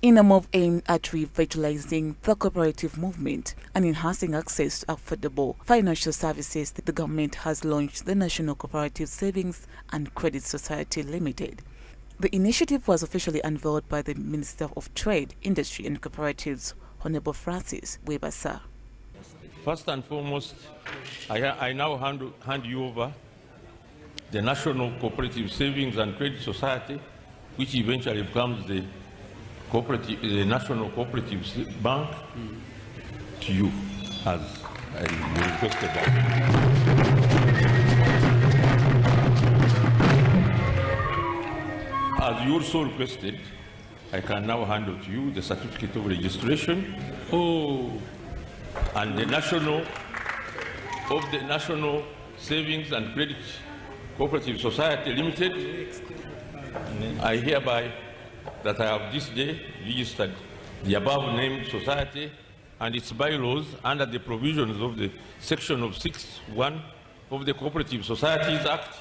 In a move aimed at revitalizing the cooperative movement and enhancing access to affordable financial services, the government has launched the National Cooperative Savings and Credit Society Limited. The initiative was officially unveiled by the Minister of Trade, Industry and Cooperatives, Honorable Francis Mwebesa. First and foremost, I now hand you over the National Cooperative Savings and Credit Society, which eventually becomes the National Cooperative Bank, to you, as I requested that. As you also requested, I can now hand out to you the certificate of registration and the National Savings and Credit Cooperative Society Limited. I hereby that I have this day registered the above named society and its bylaws under the provisions of the section of 6.1 of the Cooperative Societies Act,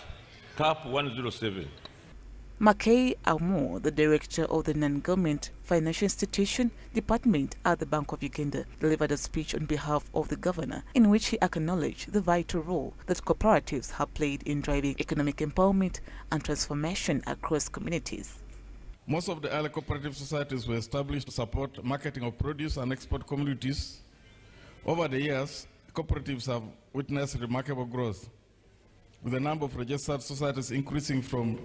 Cap 107. Makei Amo, the director of the non-government financial institution department at the Bank of Uganda, delivered a speech on behalf of the governor in which he acknowledged the vital role that cooperatives have played in driving economic empowerment and transformation across communities. Most of the early cooperative societies were established to support marketing of produce and export communities. Over the years, cooperatives have witnessed remarkable growth, with the number of registered societies increasing from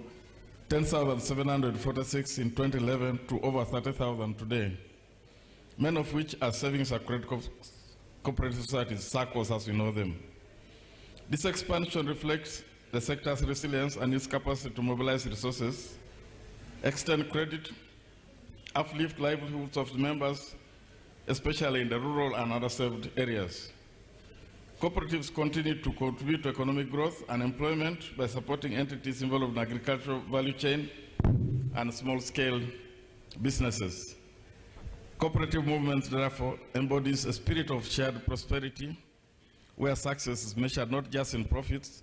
10,746 in 2011 to over 30,000 today, many of which are savings and credit cooperative societies, SACCOs as we know them. This expansion reflects the sector's resilience and its capacity to mobilize resources, extend credit, uplift livelihoods of the members, especially in the rural and underserved areas. Cooperatives continue to contribute to economic growth and employment by supporting entities involved in agricultural value chain and small-scale businesses. Cooperative movements, therefore, embodies a spirit of shared prosperity, where success is measured not just in profits,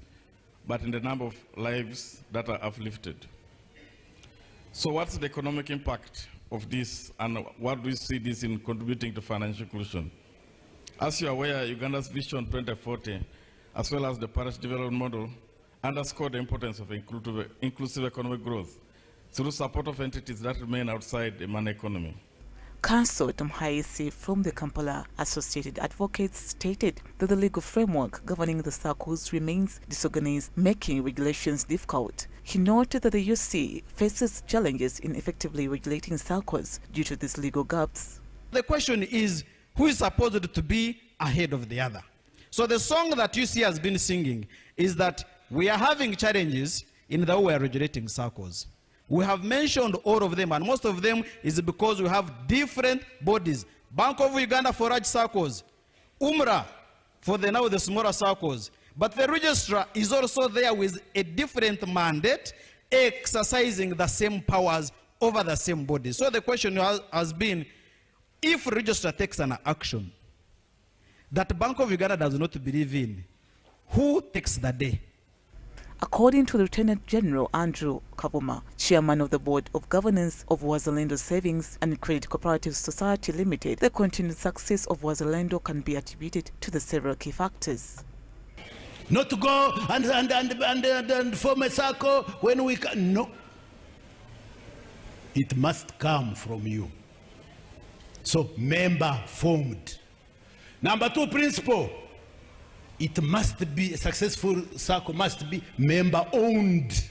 but in the number of lives that are uplifted. So what's the economic impact of this, and what do we see this in contributing to financial inclusion? As you are aware, Uganda's Vision 2040, as well as the Paris Development Model, underscore the importance of inclusive economic growth through support of entities that remain outside the money economy. Counsel Tomhaisi from the Kampala Associated Advocates stated that the legal framework governing the SACCOs remains disorganized, making regulations difficult. He noted that the UC faces challenges in effectively regulating SACCOs due to these legal gaps. The question is, who is supposed to be ahead of the other? So the song that UC has been singing is that we are having challenges in the way we are regulating SACCOs. We have mentioned all of them, and most of them is because we have different bodies. Bank of Uganda for large SACCOs, UMRA for the smaller SACCOs. But the registrar is also there with a different mandate, exercising the same powers over the same body. So the question has been, if registrar takes an action that Bank of Uganda does not believe in, who takes the day? According to Lieutenant General Andrew Kabuma, chairman of the Board of Governance of Wazalendo Savings and Credit Cooperative Society Limited, the continued success of Wazalendo can be attributed to the several key factors. Not to go and form a circle when we can. No. It must come from you. So, member formed. Number 2 principle, it must be a successful circle, must be member owned.